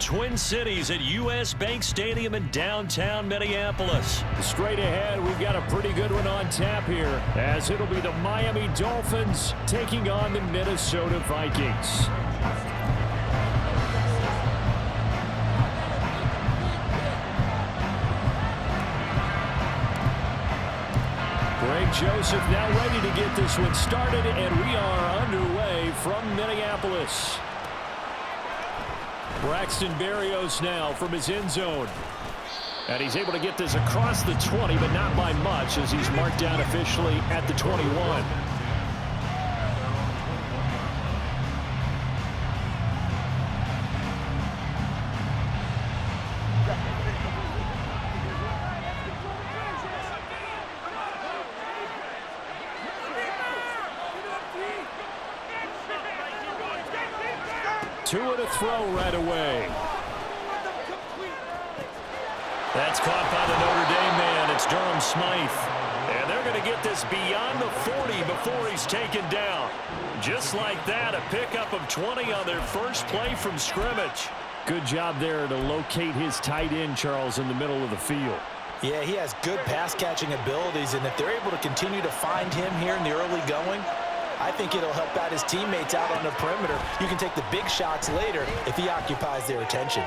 Twin Cities at U.S. Bank Stadium in downtown Minneapolis. Straight ahead, we've got a pretty good one on tap here, as it'll be the Miami Dolphins taking on the Minnesota Vikings. Greg Joseph now ready to get this one started, and we are underway from Minneapolis. Braxton Berrios now from his end zone. And he's able to get this across the 20, but not by much, as he's marked down officially at the 21. Two to throw right away. That's caught by the Notre Dame man. It's Durham Smythe. And they're going to get this beyond the 40 before he's taken down. Just like that, a pickup of 20 on their first play from scrimmage. Good job there to locate his tight end, Charles, in the middle of the field. Yeah, he has good pass-catching abilities, and if they're able to continue to find him here in the early going, I think it'll help out his teammates out on the perimeter. You can take the big shots later if he occupies their attention.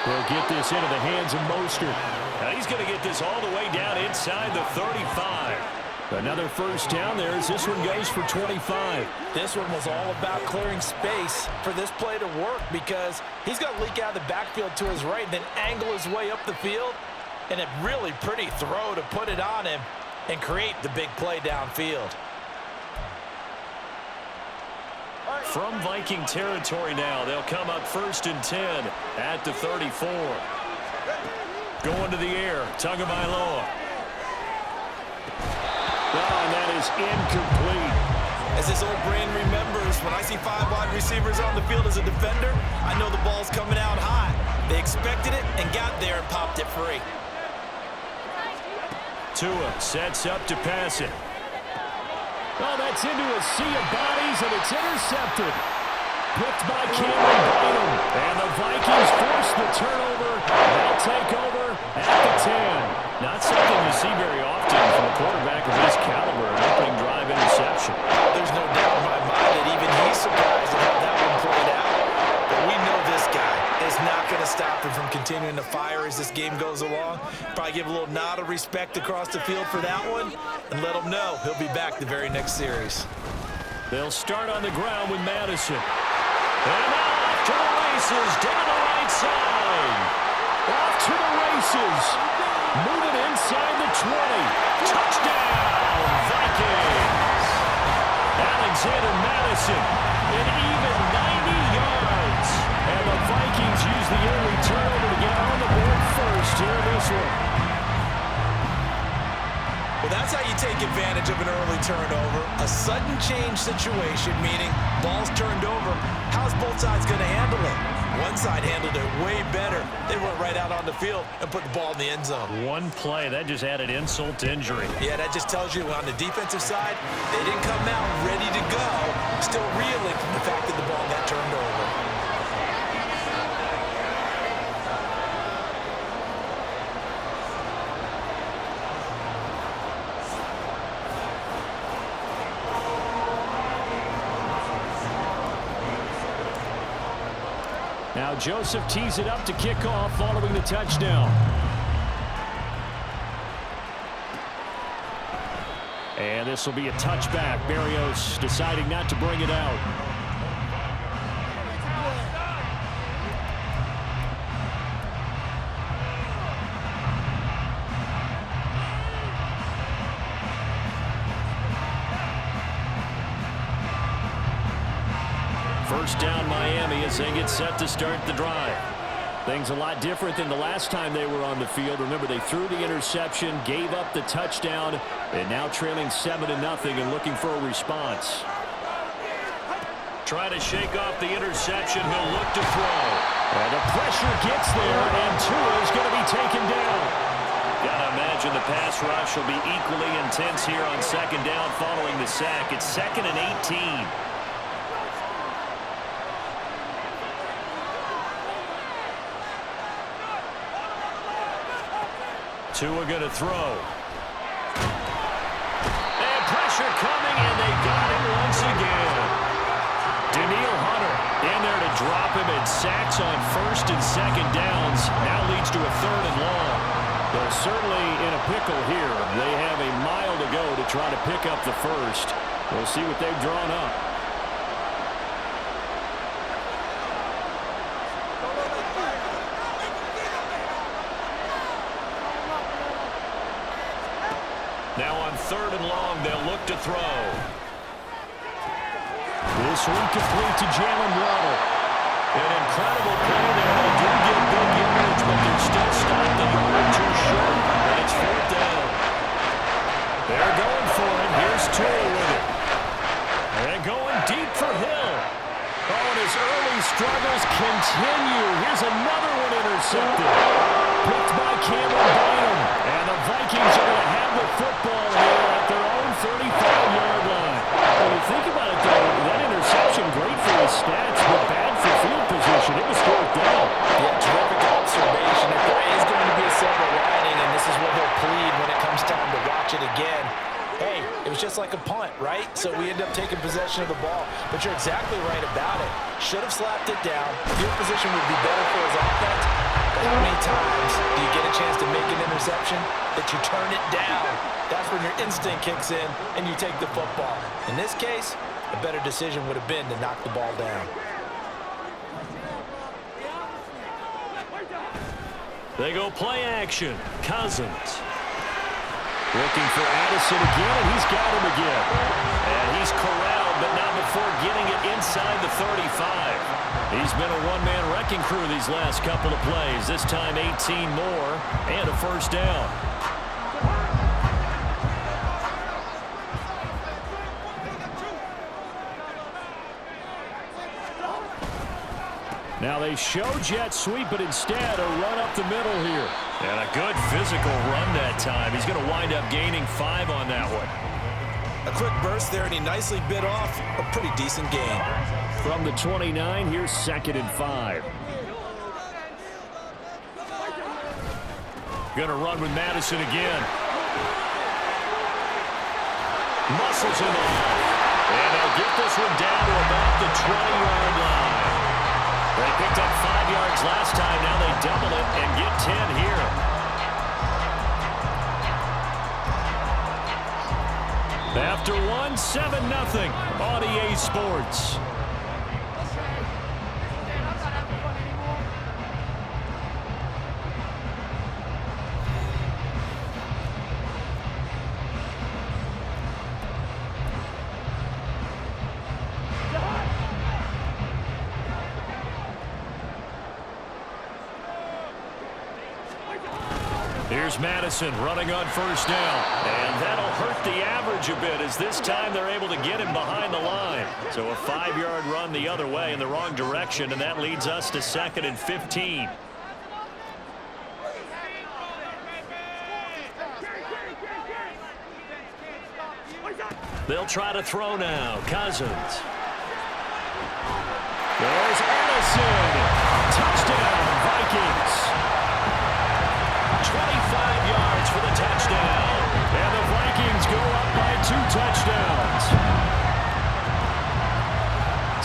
We'll get this into the hands of Mostert. Now he's going to get this all the way down inside the 35. Another first down there as this one goes for 25. This one was all about clearing space for this play to work, because he's going to leak out of the backfield to his right, then angle his way up the field, and a really pretty throw to put it on him and create the big play downfield. From Viking territory now, they'll come up 1st and 10 at the 34. Going to the air, Tagovailoa. And that is incomplete. As this old brain remembers, when I see 5 wide receivers on the field as a defender, I know the ball's coming out high. They expected it and got there and popped it free. Tua sets up to pass it. Oh, that's into a sea of bodies, and it's intercepted. Picked by Cameron Bynum. And the Vikings force the turnover. They'll take over at the 10. Not something you see very often from a quarterback of his caliber, an opening drive interception. There's no doubt in my mind that even he's surprised at how that one played out. But we know this guy is not going to stop him from continuing to fire as this game goes along. Probably give a little nod of respect across the field for that one, and let him know he'll be back the very next series. They'll start on the ground with Madison. And off to the races, down the right side. Off to the races. Moving inside the 20. Touchdown, Vikings. Alexander Madison, an even 90 yards. And the Vikings use the early turnover to get on the board first here in this one. Well, that's how you take advantage of an early turnover. A sudden change situation, meaning ball's turned over. How's both sides going to handle it? One side handled it way better. They went right out on the field and put the ball in the end zone. One play, that just added insult to injury. Yeah, that just tells you on the defensive side, they didn't come out ready to go, still reeling from the fact that the ball got turned over. Now Joseph tees it up to kick off following the touchdown. And this will be a touchback. Berrios deciding not to bring it out. First down Miami as they get set to start the drive. Things a lot different than the last time they were on the field. Remember, they threw the interception, gave up the touchdown, and now trailing 7-0 and looking for a response. Try to shake off the interception. He'll look to throw. And the pressure gets there, and Tua is going to be taken down. Gotta imagine the pass rush will be equally intense here on second down following the sack. It's 2nd and 18. Tua going to throw. And pressure coming, and they got him once again. Danielle Hunter in there to drop him, and sacks on first and second downs. Now leads to a 3rd and long. They're certainly in a pickle here. They have a mile to go to try to pick up the first. We'll see what they've drawn up. Now on 3rd and long, they'll look to throw. This one complete to Jalen Waddle. An incredible play there. They do get big yardage, but they're still stopped the yardage too short, and it's 4th down. They're going for it. Here's Tua with it. And going deep for Hill. Oh, and his early struggles continue. Here's another one intercepted. Picked by Cameron Bynum. And the Vikings are going to have the football here at their own 35-yard line. When you think about it, though, that interception, great for his stats, but bad for field position. It was 4th down. Yeah, terrific observation. If there is going to be a silver lining, and this is what he'll plead when it comes time to watch it again, hey, it was just like a punt, right? So we end up taking possession of the ball. But you're exactly right about it. Should have slapped it down. Field position would be better for his offense. But how many times do you get a chance to make an interception that you turn it down? That's when your instinct kicks in and you take the football. In this case, a better decision would have been to knock the ball down. They go play action. Cousins. Looking for Addison again, and he's got him again. And he's corralled, but not before getting it inside the 35. He's been a one-man wrecking crew these last couple of plays. This time 18 more and a 1st down. Now they show jet sweep, but instead a run up the middle here. And a good physical run that time. He's going to wind up gaining 5 on that one. A quick burst there, and he nicely bit off a pretty decent gain. From the 29, here's 2nd and 5. Going to run with Madison again. Muscles him off. And they'll get this one down to about the 20-yard line. They picked up 5 yards last time. Now they double it and get 10 here. After one, 7-0 on EA Sports. Here's Madison running on 1st down. And that'll hurt the average a bit as this time they're able to get him behind the line. So a 5-yard run the other way in the wrong direction, and that leads us to 2nd and 15. They'll try to throw now. Cousins. There's Addison. Touchdown, Vikings. 25 yards for the touchdown. And the Vikings go up by 2 touchdowns.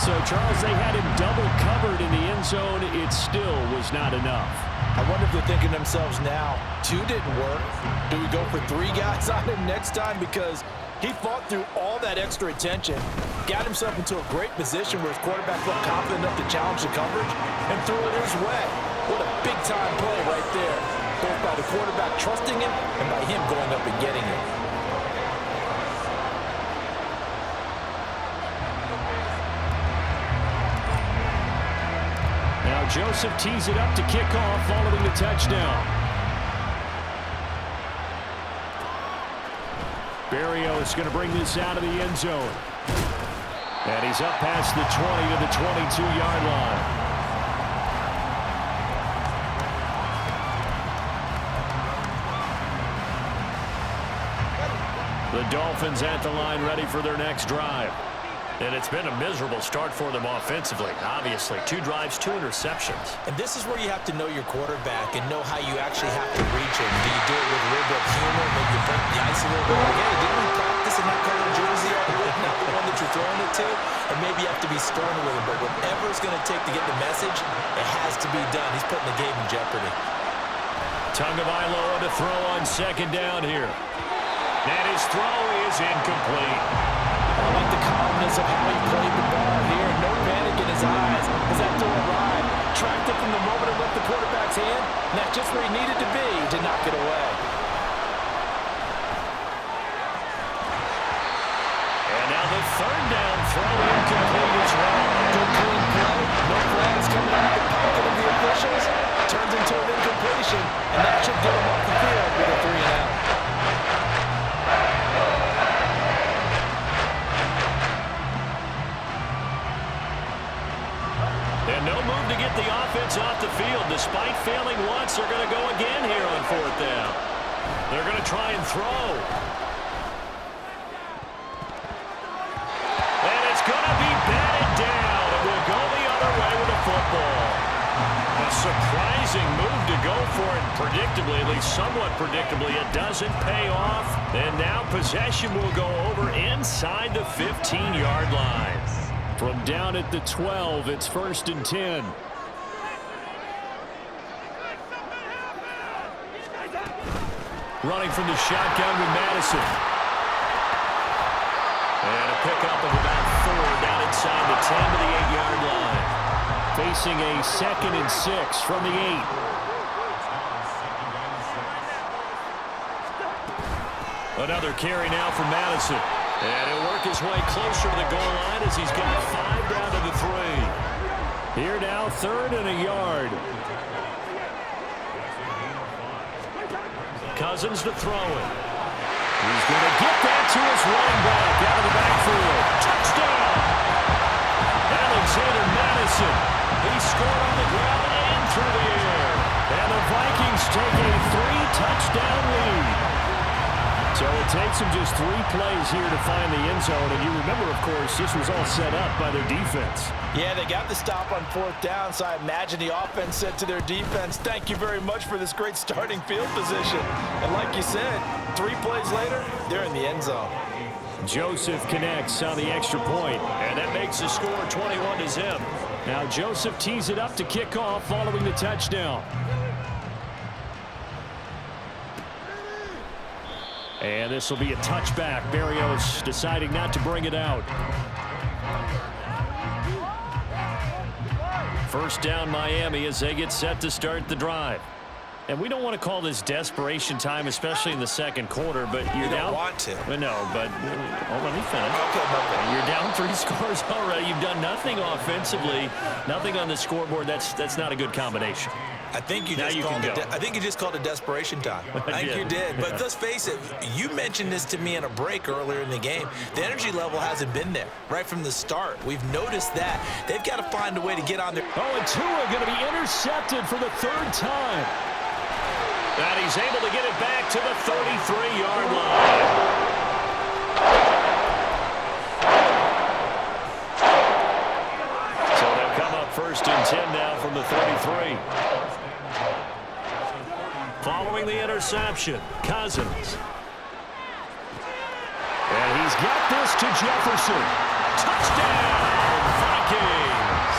So, Charles, they had him double covered in the end zone. It still was not enough. I wonder if they're thinking to themselves now, 2 didn't work. Do we go for 3 guys on him next time? Because he fought through all that extra attention, got himself into a great position where his quarterback felt confident enough to challenge the coverage and threw it his way. What a big-time play right there. Both by the quarterback trusting him and by him going up and getting it. Now Joseph tees it up to kick off following the touchdown. Berrios going to bring this out of the end zone. And he's up past the 20 to the 22-yard line. The Dolphins at the line ready for their next drive. And it's been a miserable start for them offensively. Obviously, 2 drives, 2 interceptions. And this is where you have to know your quarterback and know how you actually have to reach him. Do you do it with a little bit of humor, maybe you break the ice a little bit? Like, hey, didn't we practice in that color jersey all the way, not the one that you're throwing it to? And maybe you have to be stern with him. But whatever it's going to take to get the message, it has to be done. He's putting the game in jeopardy. Tagovailoa to throw on 2nd down here. And his throw is incomplete. I like the calmness of how he played the ball here. No panic in his eyes as that throw arrived. Tracked it from the moment it left the quarterback's hand. And that's just where he needed to be to knock it away. And now the 3rd down throw incomplete as well. Good clean play. No flags coming out of the pocket of the officials. Turns into an incompletion. And that should get him off the field with a 3-and-out. And no move to get the offense off the field. Despite failing once, they're going to go again here on 4th down. They're going to try and throw. And it's going to be batted down. It will go the other way with the football. A surprising move to go for it. Predictably, at least somewhat predictably, it doesn't pay off. And now possession will go over inside the 15-yard line. From down at the 12, it's 1st and 10. Running from the shotgun with Madison. And a pickup of about 4 down inside the 10 to the 8-yard line. Facing a 2nd and 6 from the 8. Another carry now for Madison. And he'll work his way closer to the goal line as he's got 5 down to the 3. Here now, 3rd and a yard. Cousins to throw it. He's going to get that to his running back out of the backfield. Touchdown! Alexander Madison. He scored on the ground and through the air. And the Vikings take a 3-touchdown lead. So it takes them just 3 plays here to find the end zone. And you remember, of course, this was all set up by their defense. Yeah, they got the stop on 4th down, so I imagine the offense said to their defense, thank you very much for this great starting field position. And like you said, 3 plays later, they're in the end zone. Joseph connects on the extra point. And that makes the score 21-0. Now Joseph tees it up to kick off following the touchdown. And this will be a touchback. Berrios deciding not to bring it out. 1st down Miami as they get set to start the drive. And we don't want to call this desperation time, especially in the 2nd quarter, but you're down. You don't want to. No, but let me finish. Okay. You're down 3 scores already. You've done nothing offensively, nothing on the scoreboard. That's not a good combination. I think you just called it desperation time. I think you did. But let's face it, you mentioned this to me in a break earlier in the game. The energy level hasn't been there right from the start. We've noticed that. They've got to find a way to get on their... Oh, and Tua going to be intercepted for the 3rd time. And he's able to get it back to the 33-yard line. So they'll come up 1st and 10 now from the 33. Following the interception, Cousins. And he's got this to Jefferson. Touchdown, Vikings!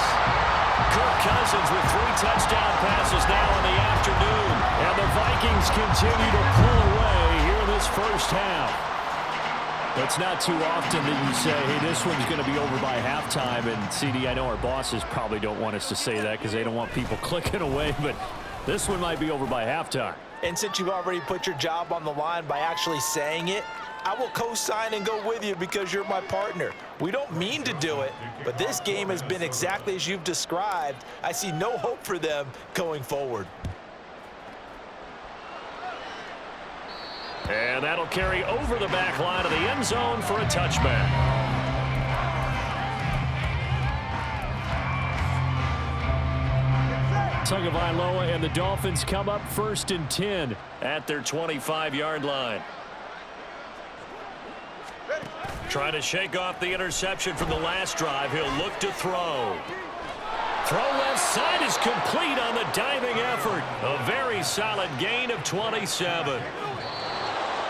Kirk Cousins with 3 touchdown passes now in the afternoon. And the Vikings continue to pull away here in this 1st half. It's not too often that you say, hey, this one's going to be over by halftime. And, CD, I know our bosses probably don't want us to say that because they don't want people clicking away. But this one might be over by halftime. And since you've already put your job on the line by actually saying it, I will co-sign and go with you because you're my partner. We don't mean to do it, but this game has been exactly as you've described. I see no hope for them going forward. And that'll carry over the back line of the end zone for a touchback. Tagovailoa and the Dolphins come up 1st and 10 at their 25-yard line. Trying to shake off the interception from the last drive. He'll look to throw. Throw left side is complete on the diving effort. A very solid gain of 27.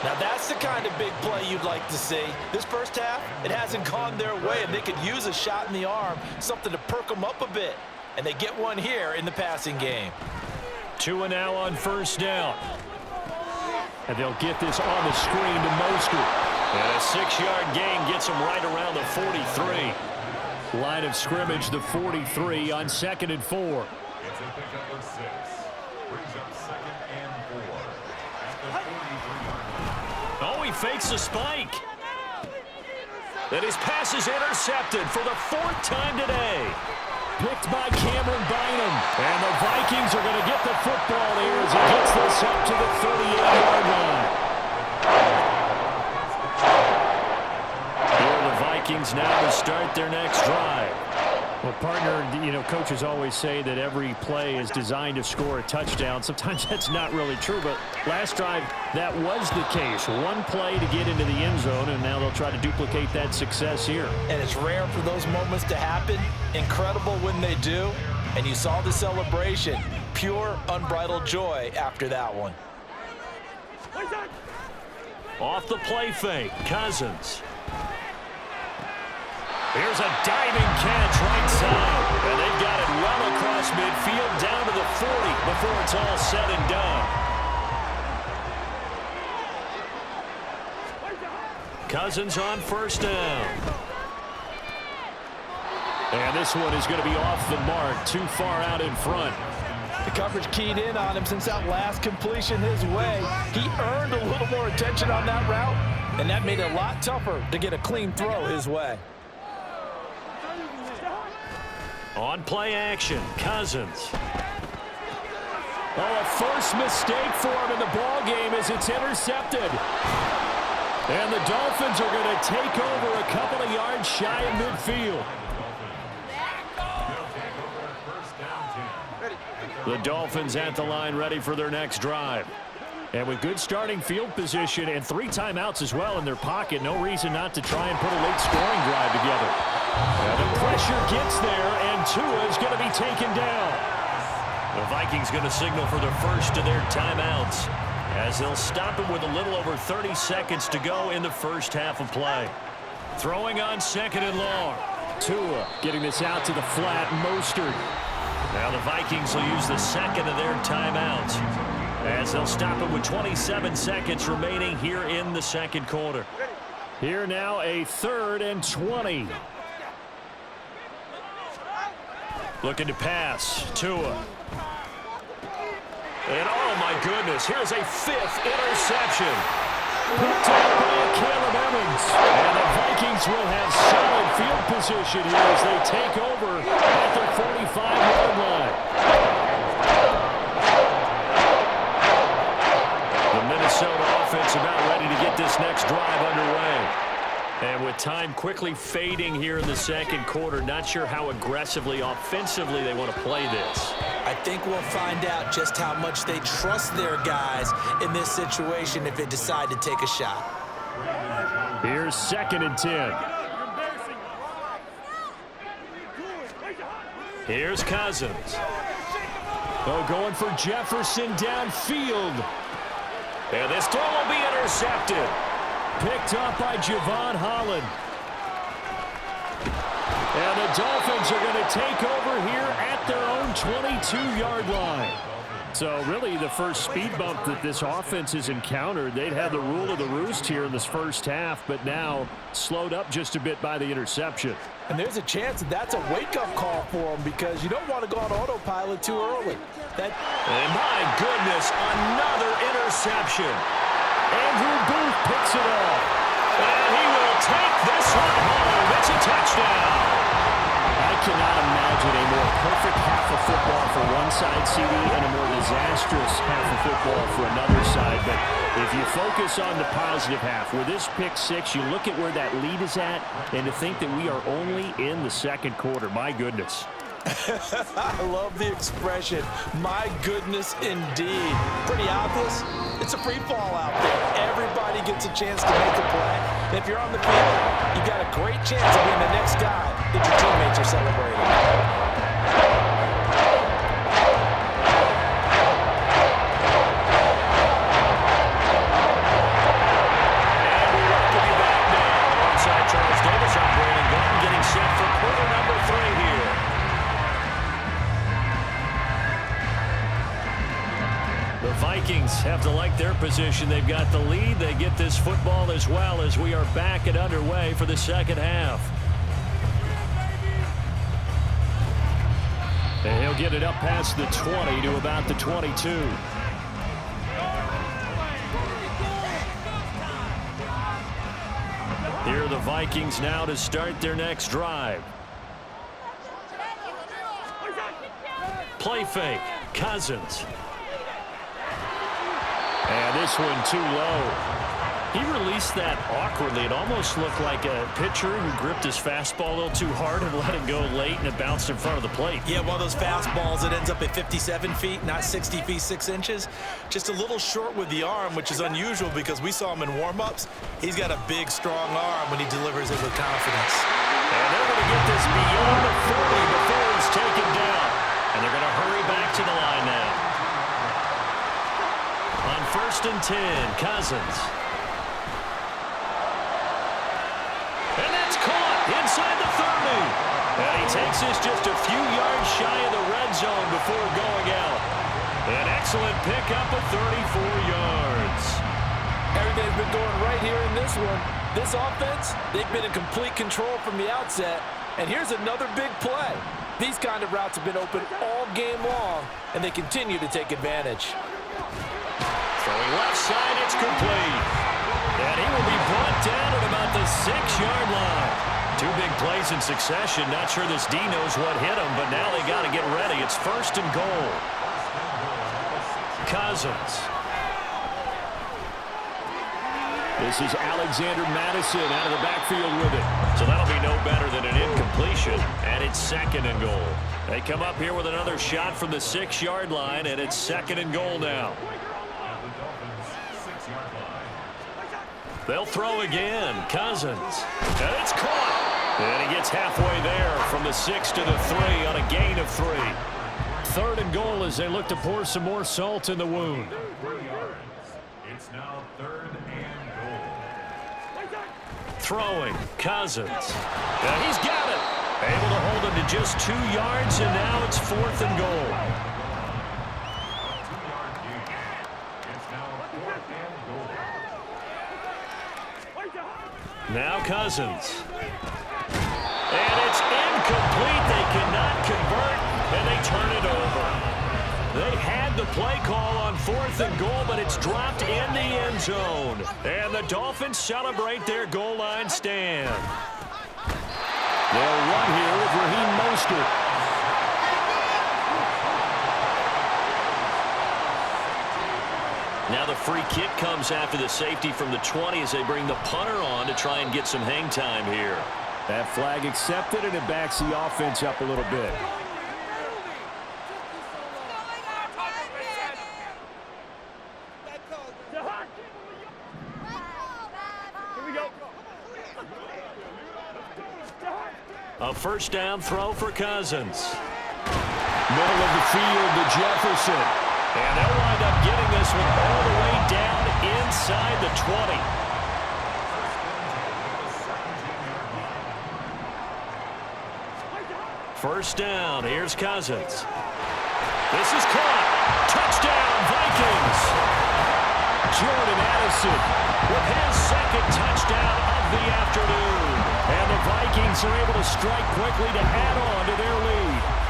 Now that's the kind of big play you'd like to see. This first half, it hasn't gone their way, and they could use a shot in the arm, something to perk them up a bit. And they get one here in the passing game. 2 now on first down. And they'll get this on the screen to Mostert. And a 6-yard gain gets them right around the 43. Line of scrimmage, the 43 on 2nd and 4. It's a pickup of 6. Brings up 2nd and 4. At the 43-yard line. Oh, he fakes a spike. And his pass is intercepted for the 4th time today. Picked by Cameron Bynum. And the Vikings are going to get the football here as he gets this up to the 38-yard line. Here are the Vikings now to start their next drive. Well, partner, you know, coaches always say that every play is designed to score a touchdown. Sometimes that's not really true, but last drive, that was the case. One play to get into the end zone, and now they'll try to duplicate that success here. And it's rare for those moments to happen. Incredible when they do. And you saw the celebration. Pure, unbridled joy after that one. Off the play fake, Cousins. Here's a diving catch right side. And they've got it well across midfield down to the 40 before it's all said and done. Cousins on first down. And this one is going to be off the mark, too far out in front. The coverage keyed in on him since that last completion his way. He earned a little more attention on that route, and that made it a lot tougher to get a clean throw his way. On play action, Cousins. Oh, a first mistake for him in the ball game as it's intercepted. And the Dolphins are going to take over a couple of yards shy of midfield. The Dolphins at the line ready for their next drive. And with good starting field position and 3 timeouts as well in their pocket, no reason not to try and put a late scoring drive together. And the pressure gets there, and Tua is going to be taken down. The Vikings going to signal for the first of their timeouts as they'll stop him with a little over 30 seconds to go in the first half of play. Throwing on 2nd and long. Tua getting this out to the flat. Mostert. Now the Vikings will use the second of their timeouts as they'll stop it with 27 seconds remaining here in the second quarter. Here now a 3rd and 20. Looking to pass. Tua. And oh my goodness, here's a 5th interception. Picked up by Caleb Evans. And the Vikings will have solid field position here as they take over at their 45-yard line. The Minnesota offense about ready to get this next drive underway. And with time quickly fading here in the second quarter, not sure how aggressively, offensively they want to play this. I think we'll find out just how much they trust their guys in this situation if they decide to take a shot. Here's 2nd and 10. Here's Cousins. Oh, going for Jefferson downfield. And this throw will be intercepted. Picked up by Javon Holland. And the Dolphins are going to take over here at their own 22-yard line. So really the first speed bump that this offense has encountered. They'd had the rule of the roost here in this first half, but now slowed up just a bit by the interception. And there's a chance that that's a wake-up call for them because you don't want to go on autopilot too early. And my goodness, another interception. Andrew Booth picks it off. And he will take this one home. It's a touchdown. I cannot imagine a more perfect half of football for one side, CD, and a more disastrous half of football for another side. But if you focus on the positive half, with this pick 6, you look at where that lead is at, and to think that we are only in the second quarter. My goodness. I love the expression, my goodness indeed. Pretty obvious. It's a free fall out there. Everybody gets a chance to make a play. If you're on the field, you've got a great chance of being the next guy that your teammates are celebrating. Vikings have to like their position. They've got the lead. They get this football as well as we are back and underway for the second half. And he'll get it up past the 20 to about the 22. Here are the Vikings now to start their next drive. Play fake. Cousins. And this one too low. He released that awkwardly. It almost looked like a pitcher who gripped his fastball a little too hard and let it go late, and it bounced in front of the plate. Yeah, one of those fastballs that ends up at 57 feet, not 60 feet, 6 inches. Just a little short with the arm, which is unusual because we saw him in warm-ups. He's got a big, strong arm when he delivers it with confidence. And they're going to get this beyond the 40 before he's taken down. And they're going to hurry back to the line now. On 1st and 10, Cousins. And that's caught inside the 30. And he takes this just a few yards shy of the red zone before going out. An excellent pickup of 34 yards. Everything's been going right here in this one. This offense, they've been in complete control from the outset. And here's another big play. These kind of routes have been open all game long, and they continue to take advantage. Throwing left side, it's complete. And he will be brought down at about the 6-yard line. 2 big plays in succession. Not sure this D knows what hit him, but now they got to get ready. It's 1st and goal. Cousins. This is Alexander Madison out of the backfield with it. So that'll be no better than an incompletion. And it's 2nd and goal. They come up here with another shot from the 6-yard line, and it's 2nd and goal now. They'll throw again. Cousins. And it's caught. And he gets halfway there from the 6 to the 3 on a gain of 3. 3rd and goal as they look to pour some more salt in the wound. It's now 3rd and goal. Throwing. Cousins. And he's got it. Able to hold him to just 2 yards, and now it's 4th and goal. 2-yard gain. It's now 4th and goal. Now Cousins. And it's incomplete. They cannot convert, and they turn it over. They had the play call on 4th and goal, but it's dropped in the end zone. And the Dolphins celebrate their goal line stand. They'll run here with Raheem Mostert. Now the free kick comes after the safety from the 20 as they bring the punter on to try and get some hang time here. That flag accepted, and it backs the offense up a little bit. A 1st down throw for Cousins. Middle of the field to Jefferson. And they'll wind up getting this one all the way down inside the 20. First down. Here's Cousins. This is caught. Touchdown, Vikings. Jordan Addison with his 2nd touchdown of the afternoon. And the Vikings are able to strike quickly to add on to their lead.